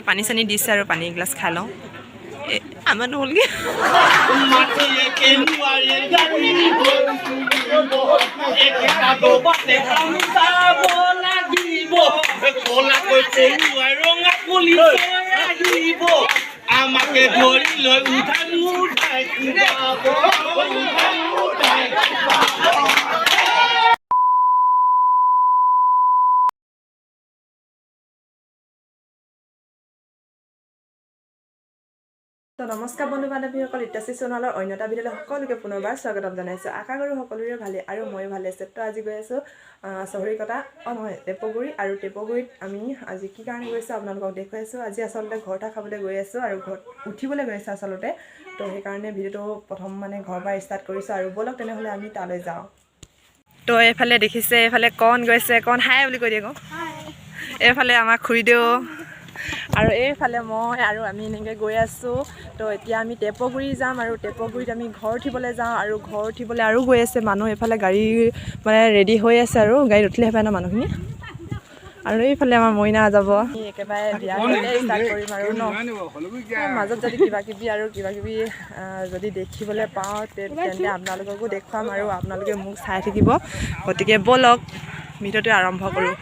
পানী চানী দিছে আৰু পানী এগিলাচ খাই লওঁ আমাৰ নহ'লগে আমাকে ধৰি লৈ উঠাই তো নমস্কাৰ বন্ধু বান্ধৱীসকল ইটাচি চেনেলৰ অন্য এটা ভিডিঅ'লৈ সকলোকে পুনৰবাৰ স্বাগতম জনাইছোঁ আশা কৰোঁ সকলোৰে ভালে আৰু ময়ো ভালে আছোঁ তো আজি গৈ আছোঁ চহৰীকটা নহয় টেপগুৰি আৰু টেপগুৰিত আমি আজি কি কাৰণে গৈছোঁ আপোনালোকক দেখুৱাইছোঁ আজি আচলতে ঘৰ এটা খাবলৈ গৈ আছোঁ আৰু ঘৰত উঠিবলৈ গৈ আছোঁ আচলতে তো সেইকাৰণে ভিডিঅ'টো প্ৰথম মানে ঘৰৰ পৰা ষ্টাৰ্ট কৰিছোঁ আৰু ব'লক তেনেহ'লে আমি তালৈ যাওঁ তো এইফালে দেখিছে এইফালে কণ গৈছে কণ হাই বুলি কৈ দিয়ে আকৌ এইফালে আমাৰ খুৰীদেউ আৰু এইফালে মই আৰু আমি এনেকৈ গৈ আছোঁ তো এতিয়া আমি টেপগুৰি যাম আৰু টেপগুৰিত আমি ঘৰ উঠিবলৈ যাওঁ আৰু ঘৰ উঠিবলৈ আৰু গৈ আছে মানুহ এইফালে গাড়ী মানে ৰেডি হৈ আছে আৰু গাড়ীত উঠিলেহে পায় ন মানুহখিনি আৰু এইফালে আমাৰ মইনা যাব একেবাৰে বিয়া ষ্টাৰ্ট কৰিম আৰু ন মাজত যদি কিবা কিবি যদি দেখিবলৈ পাওঁ তেন্তে আপোনালোককো দেখুৱাম আৰু আপোনালোকে মোক চাই থাকিব গতিকে ব'লক ভিডিঅ'টো আৰম্ভ কৰোঁ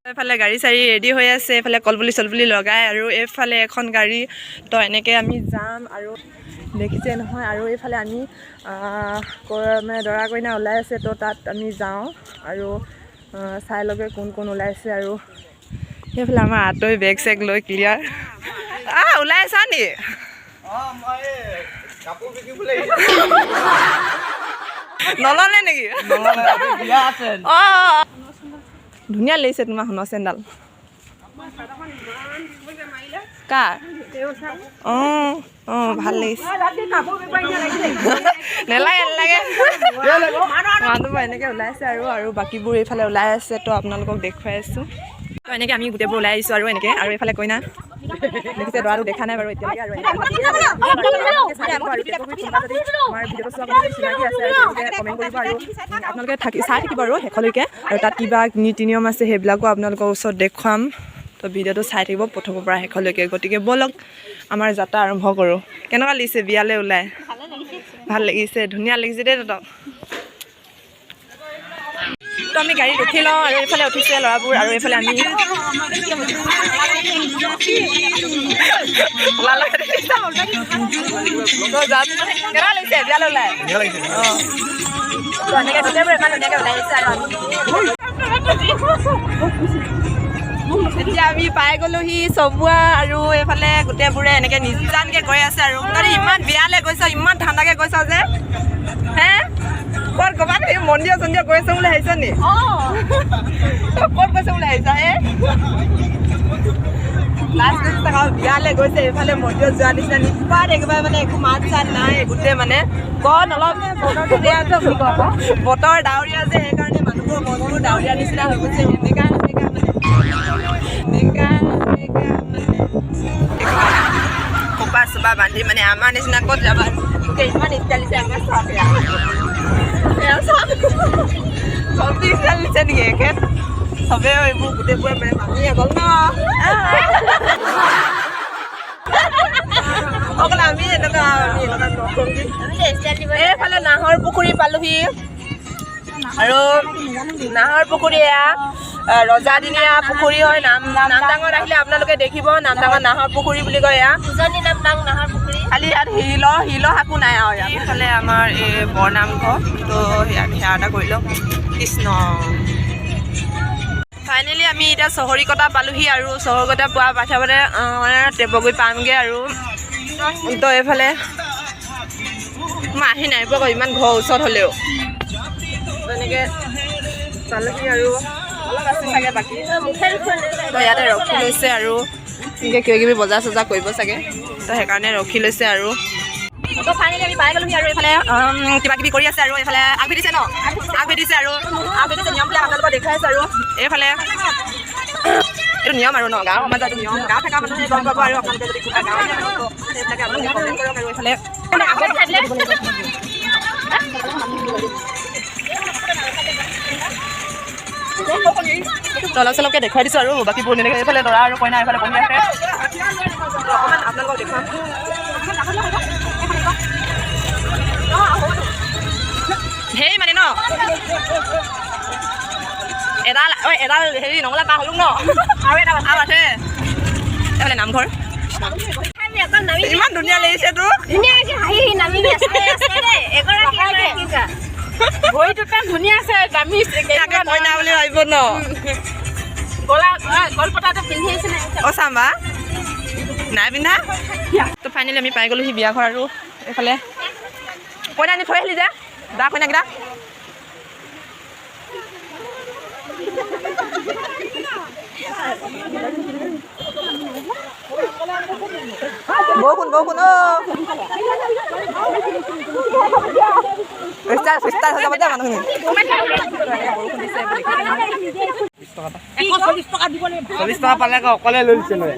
এইফালে গাড়ী চাড়ী ৰেডি হৈ আছে এইফালে কলপুলি চলপুলি লগাই আৰু এইফালে এখন গাড়ী তো এনেকৈ আমি যাম আৰু দেখিছে নহয় আৰু এইফালে আমি মানে দৰা কইনা ওলাই আছে তো তাত আমি যাওঁ আৰু চাই লগে কোন কোন ওলাইছে আৰু সেইফালে আমাৰ আঁতৰি বেগ চেগ লৈ ক্লিয়াৰ ওলাই আছা নি নল'লে নেকি অঁ ধুনীয়া লাগিছে তোমাৰ সোণৰ চেণ্ডাল কাৰ অঁ অঁ ভাল লাগিছে নেলাগে নেলাগে মানুহবোৰ এনেকৈ ওলাইছে আৰু বাকীবোৰ এইফালে ওলাই আছে তো আপোনালোকক দেখুৱাই আছোঁ তো এনেকৈ আমি গোটেইবোৰ ওলাই আহিছোঁ আৰু এনেকৈ আৰু এইফালে কইনা দেখিছে দৰাটো দেখা নাই বাৰু এতিয়ালৈকে আৰু আমাৰ ভিডিঅ'টো চোৱা চিনাকি আছে কমেণ্ট কৰিব আৰু আপোনালোকে চাই থাকিব আৰু শেষলৈকে আৰু তাত কিবা নীতি নিয়ম আছে সেইবিলাকো আপোনালোকৰ ওচৰত দেখুৱাম তো ভিডিঅ'টো চাই থাকিব প্ৰথমৰ পৰা শেষলৈকে গতিকে ব'লক আমাৰ যাত্ৰা আৰম্ভ কৰোঁ কেনেকুৱা লাগিছে বিয়ালৈ ওলাই ভাল লাগিছে ধুনীয়া লাগিছে দেই তহঁতক তো আমি গাড়ীত উঠি লওঁ আৰু এইফালে উঠিছে ল'ৰাবোৰ আৰু এইফালে আমি কেনেকুৱা লাগিছে বিয়ালৈ ওলাই অঁ তো এনেকৈ গোটেইবোৰ ইমান ধুনীয়াকৈ ওলাই আহিছে আৰু এতিয়া আমি পাই গ'লোহি চবুৱা আৰু এইফালে গোটেইবোৰে এনেকৈ নিজানকৈ গৈ আছে আৰু তহঁতি ইমান বিয়ালৈ গৈছ ইমান ঠাণ্ডাকৈ গৈছ যে হে ক'ত ক'ৰবাত সেই মন্দিৰ চন্দিৰ গৈছে বুলি আহিছ নি ক'ত গৈছে বুলি আহিছ লাষ্ট বিয়ালৈ গৈছে এইফালে মন্দিৰত যোৱা নিচিনা নিপাত একেবাৰে মানে একো মাত চাত নাই গোটেই মানে কণ অলপ বতৰ ডাৱৰীয়া যে সেইকাৰণে মানুহবোৰৰ মনবোৰ ডাৱৰীয়া নিচিনা হৈ গৈছে এনেকুৱা খোপা চোপা বান্ধি মানে আমাৰ নিচিনা ক'ত যাবা ইমান ষ্টাইল দিছে আমাৰ চব ষ্টাইল দিছে নেকি একে চবে এইবোৰ গোটেইবোৰে মানে মামিয়ে গ'ল ন অকল আমি এনেকুৱা এইফালে নাহৰ পুখুৰী পালোহি আৰু নাহৰ পুখুৰী এয়া ৰজাদিনীয়া পুখুৰী হয় নাম ডাঙৰ আহিলে আপোনালোকে দেখিব নাম ডাঙৰ নাহৰ পুখুৰী বুলি কয় এয়া উজনি নাম ডাঙৰ নাহৰ পুখুৰী খালি ইয়াত শিল শাকো নাই আৰু ইয়াত এইফালে আমাৰ এই বৰনামঘৰ তো সেয়া এটা কৰি লওঁ কৃষ্ণ ফাইনেলি আমি এতিয়া চহৰীকটা পালোহি আৰু চহৰীকটা পোৱাৰ পাছতে টেপগুৰি পামগৈ আৰু তো এইফালে মই আহি নাই পোৱা ইমান ঘৰৰ ওচৰত হ'লেও এনেকৈ পালোহি আৰু অলপ আছে চাগে বাকী তো ইয়াতে ৰখি লৈছে আৰু এনেকৈ কিবা কিবি বজাৰ চজাৰ কৰিব চাগে তো সেইকাৰণে ৰখি লৈছে আৰু তো ফাইনেলি আমি পাই গ'লোহি আৰু এইফালে কিবা কিবি কৰি আছে আৰু এইফালে আগভেটিছে ন আগভেটিছে নিয়মবিলাক আপোনালোকক দেখাই আছে আৰু এইফালে এইটো নিয়ম আৰু ন গাঁৱৰ সমাজত নিয়ম গাঁৱত থকা মানুহে গম পাব আৰু আপোনালোকে যদি কিবা গাঁৱৰ সেইবিলাকে আপোনালোকে কমেণ্ট কৰক আৰু এইফালে অলপ চলপকৈ দেখুৱাই দিছোঁ আৰু বাকীবোৰ তেনেকৈ এইফালে দৰা আৰু কইনা এইফালে বহি আছে অকণমান আপোনালোকক দেখুৱাম সেই মানে ন এডাল হেৰি নঙলা পাৰ হ'লো ন আৰু এটা আছে এইফালে নামঘৰ ইমান ধুনীয়া লাগিছে তোৰ ভৰিটোতে ধুনীয়া আছে দামী কইনা বুলি ভাবিব ন গলপতাটো পিন্ধি আহিছে অ চাম্বা নাই পিন্ধা তো ফাইনেলি আমি পাই গ'লোহি বিয়া ঘৰ আৰু এইফালে কইনা আনি থৈ আহিলি যে দা কইনাকেইটা বৰষুণ ষ্টাৰ হৈ যাব দে মানুহখিনি 40 টকা পালে অকলে লৈ দিছে নহয়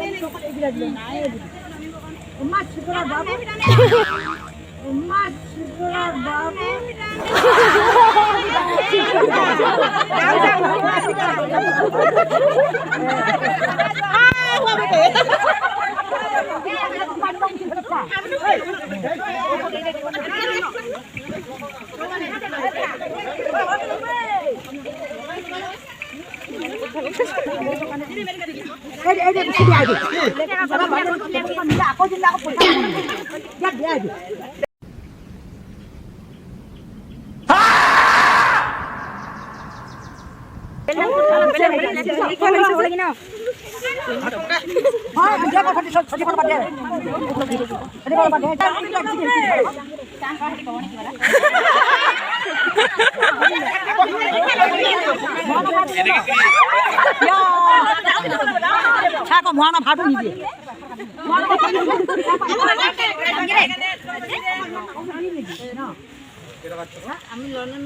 আমি লন্ডন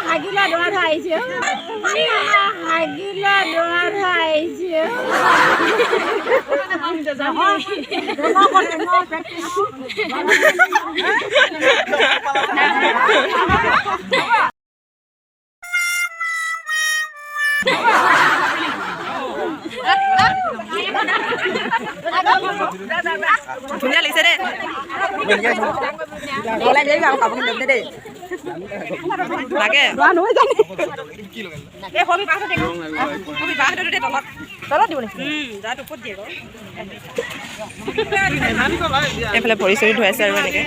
হাগিলা দোৱাৰ আহিছে হাগিলা দোৱাৰ আহিছে ধুনীয়া লাগিছে দেই ওলাই যাবি আৰু কাপোৰ কিনি দেই লাগে এইফালে ভৰি চৰি ধুৱাইছে আৰু এনেকে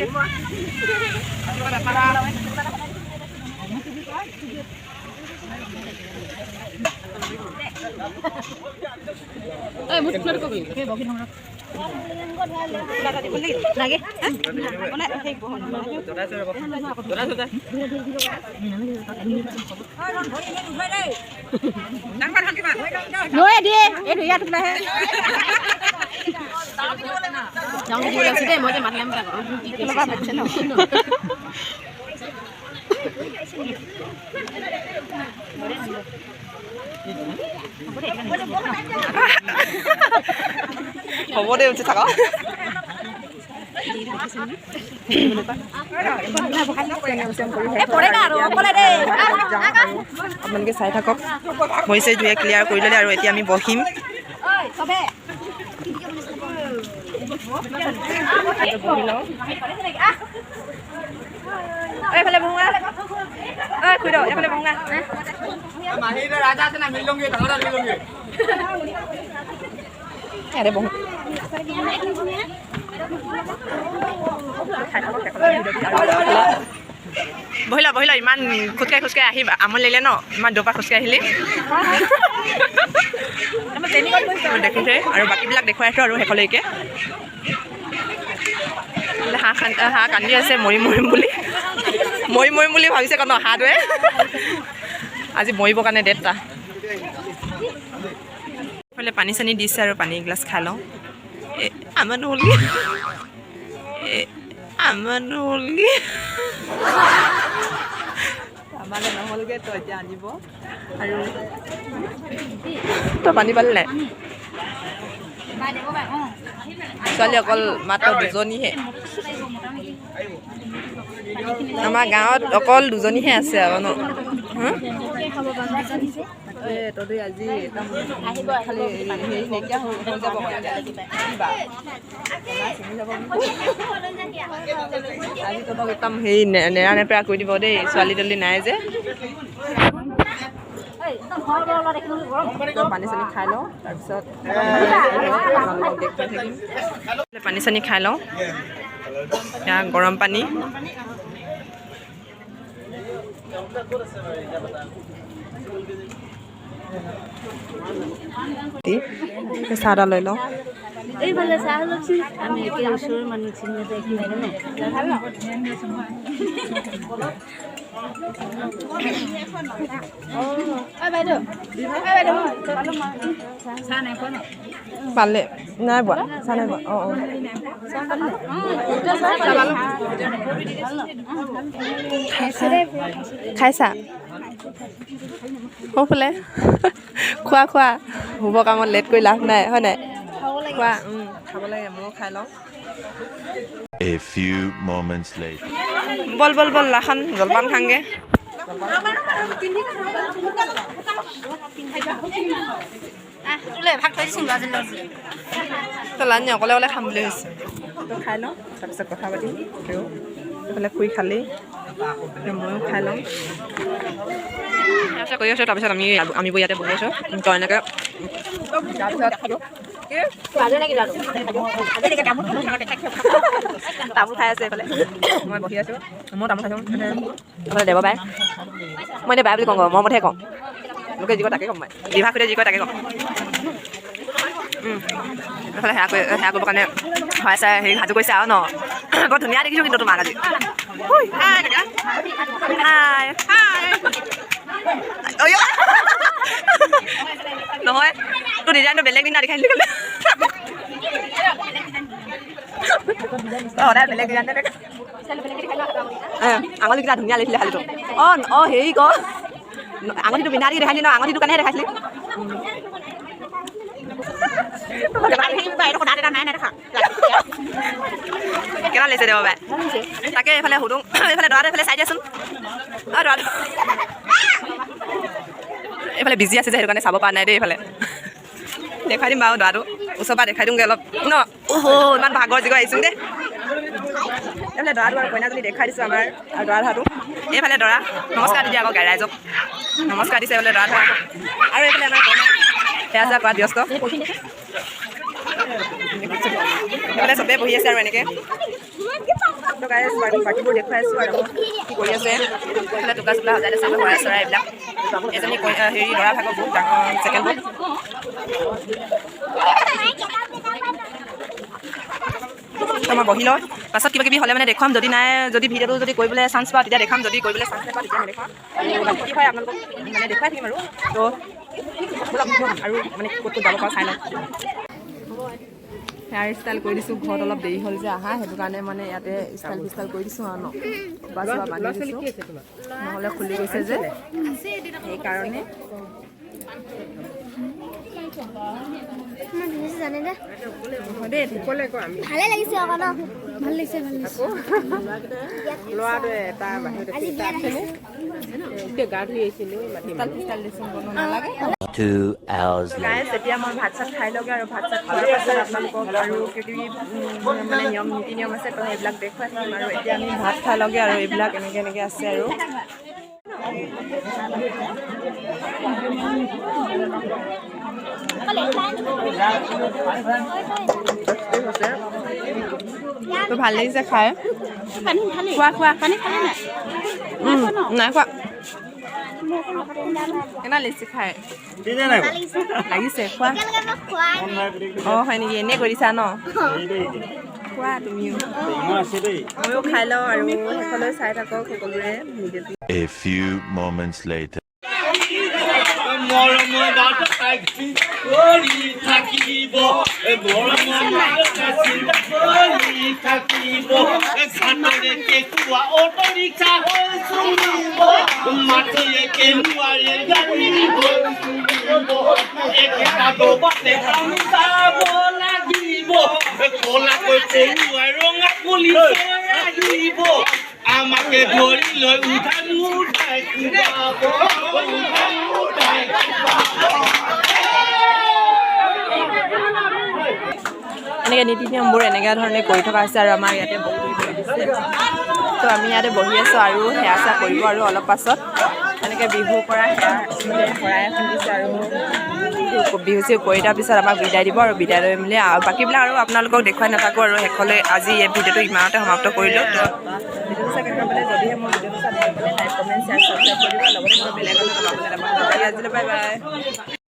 হ'ব দে উঠি থাক আপোনালোকে চাই থাকক হৈছে ধুয়ে ক্লিয়াৰ কৰি ল'লে আৰু এতিয়া আমি বহিম এইফালে বহোঙা খুই দিয়ক এইফালে বহোঙা ইয়াতে বহো বহিলা ইমান খোজকাঢ়ি আহি আমনি লাগিলে ন ইমান দৌৰ খোজকাঢ়ি আহিলি দেখিছে আৰু বাকীবিলাক দেখুৱাই আছোঁ আৰু শেষলৈকে হাঁহ কান্দি আছে মৰিম বুলি ভাবিছে ন হাঁহটোৱে আজি মৰিবৰ কাৰণে ডেটটা এইফালে পানী চানী দিছে আৰু পানী এগিলাচ খাই লওঁ আমাৰ নহ'লগৈ মানে নহ'লগৈ তো এতিয়া আনিব আৰু তই পানী পালি নাই ছোৱালী অকল মাত্ৰ দুজনীহে আমাৰ গাঁৱত অকল দুজনীহে আছে আৰু ন তহঁতি আজি একদম খালি হেৰি নাইকিয়া হৈ যাব আজি তহঁতক একদম হেৰি নেৰা নেপেৰা কৰি দিব দেই ছোৱালী তলি নাই যে পানী চানী খাই লওঁ তাৰপিছত পানী চানী খাই লওঁ এতিয়া গৰম পানী চাহ এটা লৈ লওঁ এইফালে চাহ লওকচোন আমি একে ওচৰৰ মানুহ চিনি পালে নাই পোৱা চাহ নাই পোৱা অঁ খাইছা সৌফালে খোৱা খোৱা শুভ কামত লেট কৰি লাভ নাই হয় নাই খোৱা খাব লাগে ময়ো খাই লওঁ A few moments later. বল বল বল লাখান জলপান খাংগে তই লানি অকলে অকলে খাম বুলি ভাবিছোঁ তই খাই লওঁ তাৰপিছত কথা পাতিম এইফালে শুই খালি ময়ো খাই লওঁ কৰি আছোঁ তাৰপিছত আমি ইয়াতে বহি আছোঁ তই এনেকৈ তামোল খাই আছে এইফালে মই বহি আছোঁ ময়ো তামোল খাইছোঁ এইফালে দেৱ বাই মই এতিয়া বাই বুলি কওঁ মই মতেহে কওঁ মোকে যি কয় তাকে ক'ম মই বিভা খুঁটে যি কয় তাকে কওঁ এইফালে সেয়া কৰিবৰ কাৰণে হয় চাই হেৰি সাজু কৰিছে আৰু ন বৰ ধুনীয়া দেখিছোঁ কিন্তু তোমাক আজি নহয় তোৰ ডিজাইনটো বেলেগ দিনা দেখাই দিলি ক'লে সদায় বেলেগ ডিজাইন আঙুলিকেইটা ধুনীয়া লিখিলে খালি তোৰ অঁ হেৰি ক আঙুলিটো পিন্ধা দি দেখাইছিলি ন আঙুলিটো কাৰণেহে দেখাইছিলি কেনা লাগিছে দেৱ বাই তাকে এইফালে সুধোঁ এইফালে দৰাটো এইফালে চাই দিয়াচোন অঁ দৰাটো এইফালে বিজি আছে যে সেইটো কাৰণে চাব পৰা নাই দেই এইফালে দেখাই দিম বাৰু দৰাটো ওচৰৰ পৰা দেখাই দিওঁগৈ অলপ ন ইমান ভাগৰ জিগৰ আহিছোঁ দেই এইফালে দৰাটো আৰু কইনাজনী দেখাই দিছোঁ আমাৰ আৰু দৰা ধৰাটো এইফালে দৰা নমস্কাৰ দিছে আকৌ ৰাইজক নমস্কাৰ দিছে এইফালে দৰা ধৰা আৰু এইফালে আমাৰ কইনা সেয়া চেয়া কৰাত ব্যস্ত এইফালে চবেই বহি আছে আৰু এনেকৈ বাকীবোৰ দেখুৱাই আছোঁ আৰু কি কৰি আছে এইফালে টোকা চোকা সজাই আছে শৰাই চৰাই এইবিলাক এজনী হেৰি দৰা ভাগৰ বহুত ডাঙৰ ছেকেণ্ড বুক মই বহি লওঁ পাছত কিবা কিবি হ'লে মানে দেখুৱাম যদি নাই যদি ভিডিঅ'টো যদি কৰিবলৈ চান্স পাওঁ তেতিয়া দেখাম যদি কৰিবলৈ চান্স নাপাওঁ তেতিয়া নেদেখাম কি হয় আপোনালোকক মানে দেখুৱাই থাকিম আৰু তো আৰু মানে ক'ত যাব পাৰোঁ চাই লওঁ হেয়াৰ ষ্টাইল কৰি দিছোঁ ঘৰত অলপ দেৰি হ'ল যে আহা সেইটো কাৰণে মানে ইয়াতে ষ্টাইল ফিষ্টাইল কৰি দিছোঁ আৰু ন বাছ বান্ধি দিছোঁ নহ'লে খুলি গৈছে যে সেইকাৰণে ভালে লাগিছে আকৌ ন ভাল লাগিছে ল'ৰাটোৱে এটা বাহিৰত গা ধুই আহিছিলোঁ 2 hours later. এতিয়া মই ভাত চাত খাই লগে আৰু ভাত চাত খোৱাৰ পাছত আপোনালোকক আৰু কিবা মানে নিয়ম নীতি নিয়ম আছে তো সেইবিলাক দেখুৱাই থাকিম আৰু এতিয়া আমি ভাত খাই লগে আৰু এইবিলাক এনেকৈ আছে আৰু তো ভাল লাগিছে খাই খোৱা পানী খালি নাই খোৱা কেনা লাগিছে খাই লাগিছে খোৱা অঁ হয় নেকি এনেই কৰিছা ন খোৱা তুমিও ময়ো খাই লওঁ আৰু সেইফালে চাই থাকক সকলোৰে ভিডিঅ'টো A few moments later. মৰম বাটতাই কৰি থাকিব মৰম বাটতাই কৰি থাকিব ঘাটৰে কেঁচুৱা অটো ৰিক্সা হৈ চলিব মাটিয়ে কেঁচুৱাৰে গাড়ী হৈ চলিব একেটা ডবাতে কাম চাব লাগিব কলাকৈ পৰুৱাই ৰঙা পুলিচ আহিব আমাকে ধৰি লৈ উঠাই উঠাই যাব উঠাই উঠাই এনেকৈ নীতি নিয়মবোৰ এনেকুৱা ধৰণে কৰি থকা হৈছে আৰু আমাৰ ইয়াতে বহি দিছে তো আমি ইয়াতে বহি আছোঁ আৰু সেৱা চেৱা কৰিব আৰু অলপ পাছত এনেকৈ বিহু কৰা সেৱা শৰাই এখন দিছে আৰু বিহু চিহু কৰি তাৰ পিছত আমাক বিদায় দিব আৰু বিদায় লৈ মেলি আৰু বাকীবিলাক আৰু আপোনালোকক দেখুৱাই নাথাকোঁ আৰু শেষলৈ আজি এই ভিডিঅ'টো ইমানতে সমাপ্ত কৰিলোঁ তো ভিডিঅ'টো চাই কেনেকুৱা পালে যদিহে মোৰ ভিডিঅ'টো চাই ভাল পালে লাইক কমেণ্ট শ্বেয়াৰ ছাবস্ক্ৰাইব কৰিব লগতে বেলেগ এটা দবাবলৈ নাপাহৰিব আজিলৈ বাই বাই